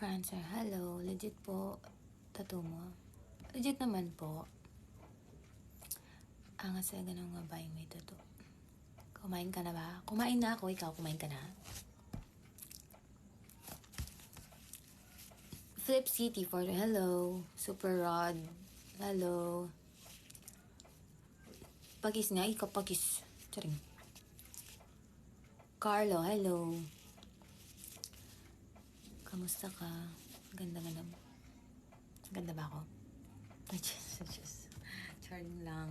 Francer, hello. Legit po, tattoo mo. Legit naman po. Angas na ganun nga ba yung may tattoo? Kumain ka na ba? Kumain na ako. Ikaw, kumain ka na? Flip City for hello. Super Rod, hello. Pagis nga, ikaw pagis. Charing. Carlo, hello. Kamusta ka? Ganda-ganda mo. Ganda ba ako? Just. Charing lang.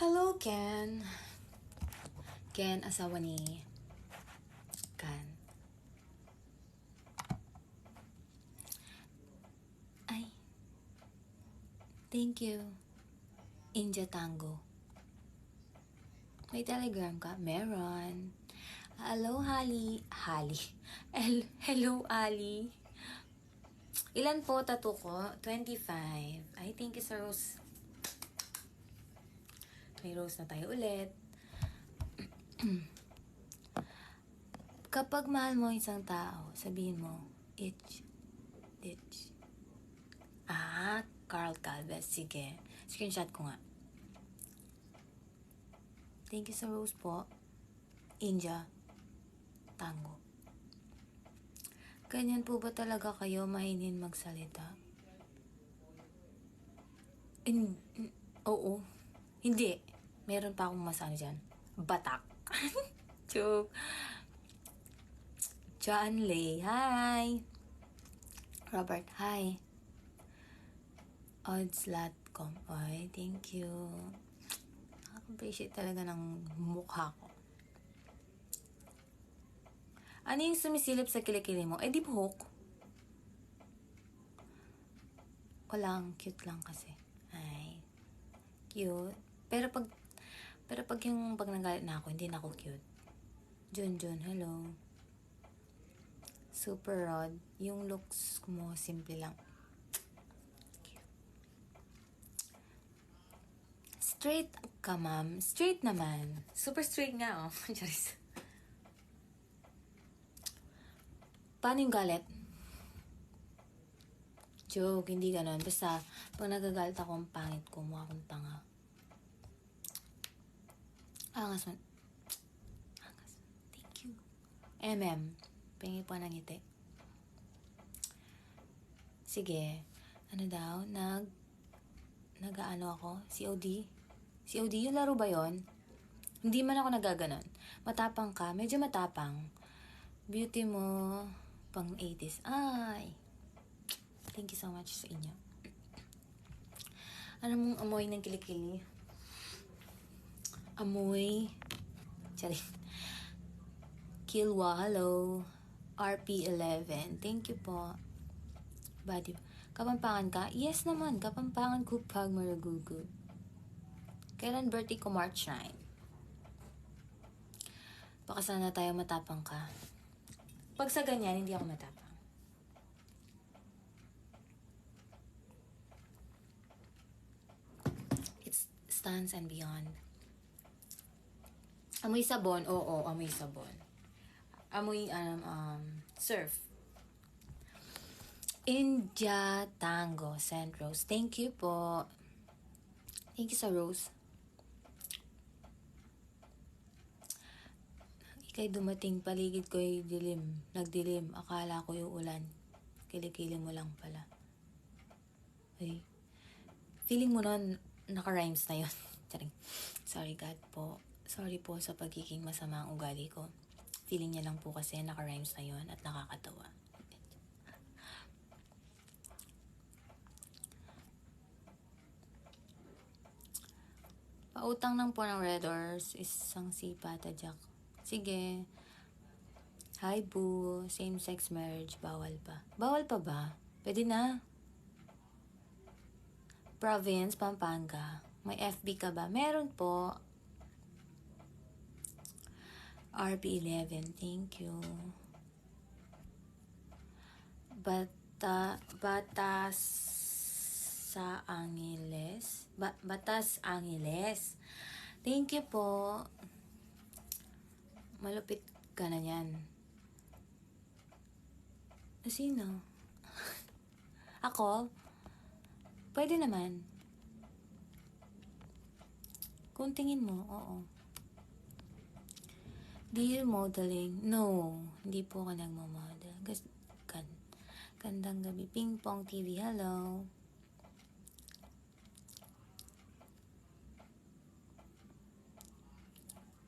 Hello, Ken. Ken, asawa ni Kan. Ay. Thank you. India Tango. May Telegram ka? Meron. Hello, Hali. Hello, Ali. Ilan po tattoo ko? 25. Ay, thank you sa Rose. May Rose na tayo ulit. Kapag mahal mo isang tao, sabihin mo, itch. Carl Calves. Sige. Screenshot ko nga. Thank you sa Rose po. India. Tango. Ganyan po ba talaga kayo mahinin magsalita? Oo. Hindi. Meron pa akong masano dyan. Batak. Joke. John Lay. Hi. Robert. Hi. Oddslat.com. Ay, thank you. Nakaka-appreciate talaga ng mukha ko. Ano yung sumisilip sa kilikili mo? Eh, di buhok. Walang, cute lang kasi. Ay, cute. Pero pag nagalit na ako, hindi na ako cute. Jun, hello. Super Rod. Yung looks mo, simple lang. Cute. Straight ka, ma'am. Straight naman. Super straight nga, oh. Charis. Paano yung galit? Joke, hindi ganon. Basta, pag nagagalit ako, ang pangit ko, mukha akong tanga. Angas man. Angas. Thank you. Pengi po ng ngiti. Sige. Ano daw? Nag-ano ako? COD? COD? Yung laro ba yon? Hindi man ako nagaganon. Matapang ka. Medyo matapang. Beauty mo. Pang 80s. Ay. Thank you so much sa inyo. Ano mong amoy ng kilikili? Amoy. Sorry. Kilwa, hello. RP11. Thank you po. Body. Kapampangan ka? Yes naman. Kapampangan ko pag maragugo. Kailan birthday ko? March 9. Baka sana tayo matapang ka. Pag sa ganyan, hindi ako matapang. It stands and beyond. Amoy sabon? Oo, amoy sabon. Amoy, surf. India Tango, Sent Rose. Thank you po. Thank you sa Rose. Ika'y dumating, paligid ko'y dilim. Nagdilim, akala ko yung ulan. Kilikili mo lang pala. Ay. Feeling mo nun, naka-rhymes na yun. Charing. Sorry God po. Sorry po sa pagiging masama ang ugali ko. Feeling niya lang po kasi naka-rhymes na yun at nakakatawa. Pautang ng po ng Red Doors, isang sipa, tadyak. Sige. Hi, boo. Same-sex marriage, bawal pa. Bawal pa ba? Pwede na. Province, Pampanga. May FB ka ba? Meron po. RP11, thank you. Batas Angeles. Thank you po. Malupit ka na yan. Sino? Ako? Pwede naman. Kung tingin mo, oo. Do you modeling? No, hindi po ako nagmamodel. Gandang gabi. Ping Pong TV, hello.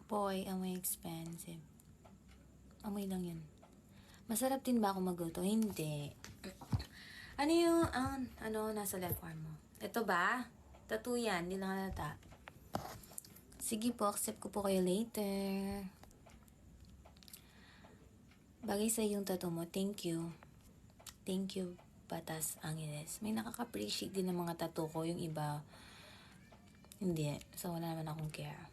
Boy, amoy expensive. Amoy lang yun. Masarap din ba ako magluto? Hindi. Ano yung, nasa left arm mo? Ito ba? Tattoo yan, hindi lang halata. Sige po, accept ko po kayo later. Bagay sa yung tattoo mo, thank you. Thank you, Batas Angeles. May nakaka-appreciate din ng mga tattoo ko, yung iba, hindi. So, wala naman akong care.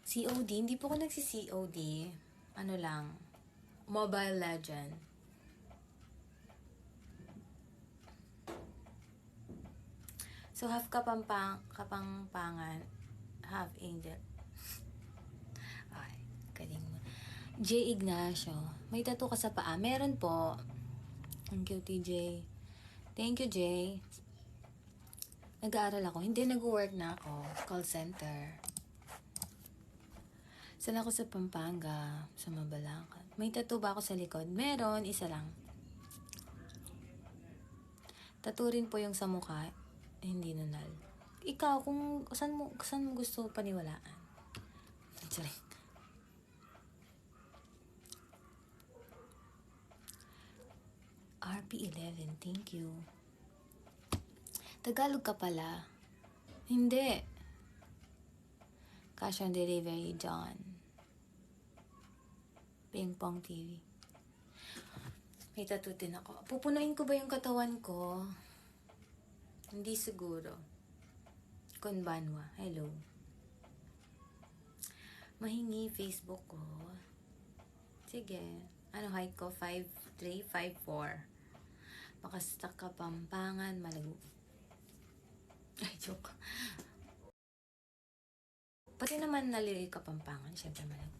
COD, hindi po ako nagsi-COD. Ano lang, Mobile Legend. So, half kapangpangan, half angel. Ay, galing mo. J. Ignacio, may tattoo ka sa paa? Meron po. Ang cute, J. Thank you, J. Nag-aaral ako. Hindi, nag-work na ako. Call center. Saan ako sa Pampanga, sa Mabalangka. May tattoo ba ako sa likod? Meron, isa lang. Tattoo rin po yung sa mukha. Hindi nunal. Ikaw, kung saan mo gusto paniwalaan? Sorry. RP11, thank you. Tagalog ka pala. Hindi. Cash on delivery, John. Ping Pong TV. May tattoo din ako. Pupunuin ko ba yung katawan ko? Hindi siguro. Konbanwa. Hello. Mahingi Facebook ko. Sige. Ano height ko? 5'3", 5'4". Makastak ka Pampangan, Malago. Ay, joke. Pati naman naliliw ka Pampangan. Siyempre Malago.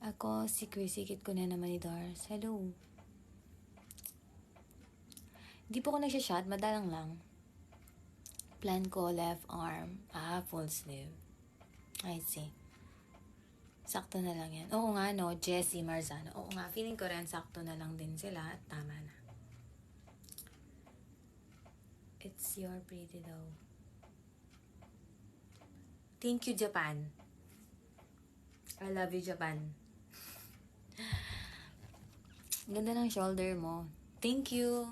Ako, sikit ko na naman ni Dars. Hello. Di po ako nagsha-shot, madalang lang. Plan ko, left arm. Full sleeve. I see. Sakto na lang yan. Oo nga, no, Jessie Marzano. Oo nga, feeling ko rin sakto na lang din sila at tama na. It's your pretty though. Thank you, Japan. I love you, Japan. Ganda ng shoulder mo. Thank you.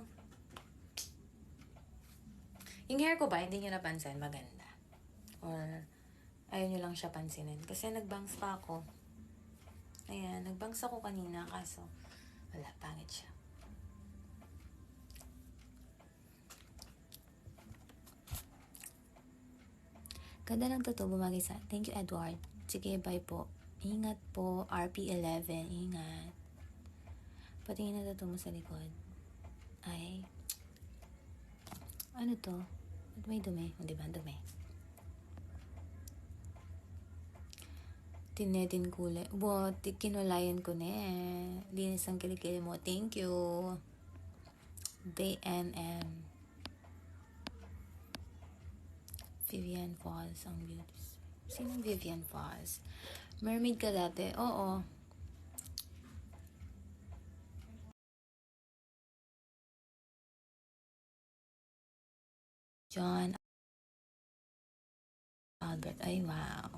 Yung hair ko ba, hindi nyo napansin, maganda. Or, ayaw nyo lang siya pansinin. Kasi nagbangs pa ako. Ayan, nagbangs ako kanina, kaso, wala, pangit siya. Ganda ng totoo, bumagay sa, thank you, Edward. Sige, bye po. Ingat po, RP11, ingat. Patingin na totoo mo sa likod. Ay, ano to? Ba't may dumi? O, diba? Dumi. Tinedin kulay. Kinulayan ko na eh. Linis ang kilikili mo. Thank you. BNM. Vivian Falls ang beauty. Sinong Vivian Falls? Mermaid ka dati? Oo. John Albert. Ay, wow.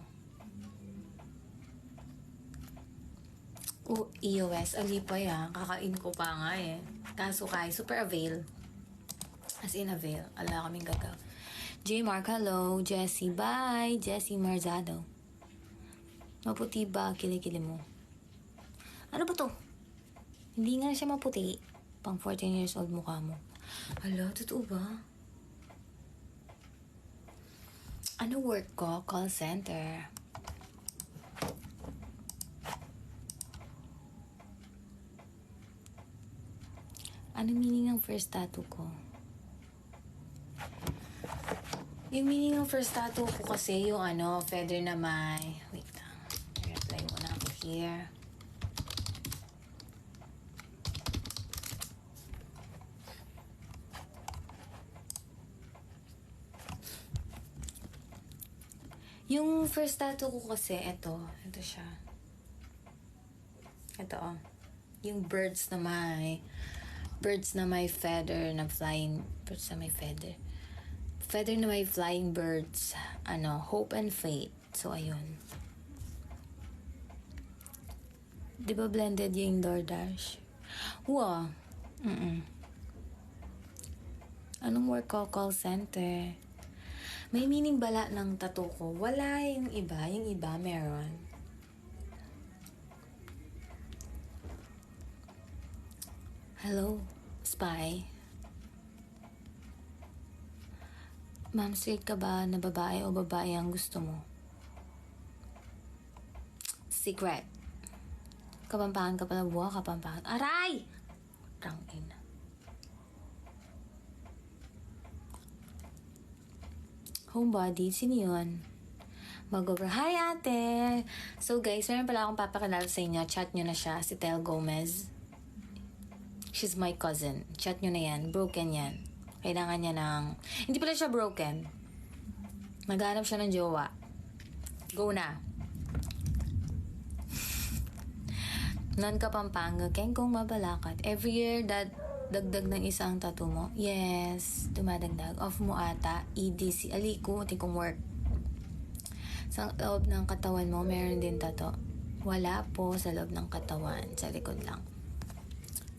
EOS. Alipay ah. Kakain ko pa nga eh. Kaso kay super avail. As in avail. Ala kaming gagaw. J. Mark, hello. Jessie, bye. Jessie Marzado. Maputi ba kilikili mo? Ano ba to? Hindi nga siya maputi. Pang 14 years old mukha mo. Hala, totoo ba? Ano work ko? Call center. Ano meaning ng first tattoo ko? Yung meaning ng first tattoo ko kasi yung feather na may... Wait lang. here. Yung first tattoo ko kasi, ito siya. Ito, oh. Yung birds na may feather na flying, birds na may feather. Feather na may flying birds. Hope and fate. So, ayun. Di ba blended yung DoorDash? Wow. Anong work ko? Call center. May meaning bala ng tattoo ko. Wala yung iba. Yung iba meron. Hello, spy. Ma'am, straight ka ba na babae o babae ang gusto mo? Secret. Kapampangan ka pala, buha kapampangan. Aray! Rangin. Homebody, sino yun? Mag-over. Hi, ate! So, guys, meron pala akong papakilala sa inyo. Chat nyo na siya, si Tel Gomez. She's my cousin. Chat nyo na yan. Broken yan. Kailangan niya ng... Hindi pala siya broken. Naghanap siya ng jowa. Go na. Non ka Pampanga, keng kong mabalakat. Every year, dagdag ng isang tattoo mo? Yes, dumadagdag. Off mo ata, EDC, aliko, kong work. Sa loob ng katawan mo, meron din tattoo. Wala po sa loob ng katawan, sa likod lang.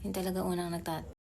Yung talaga unang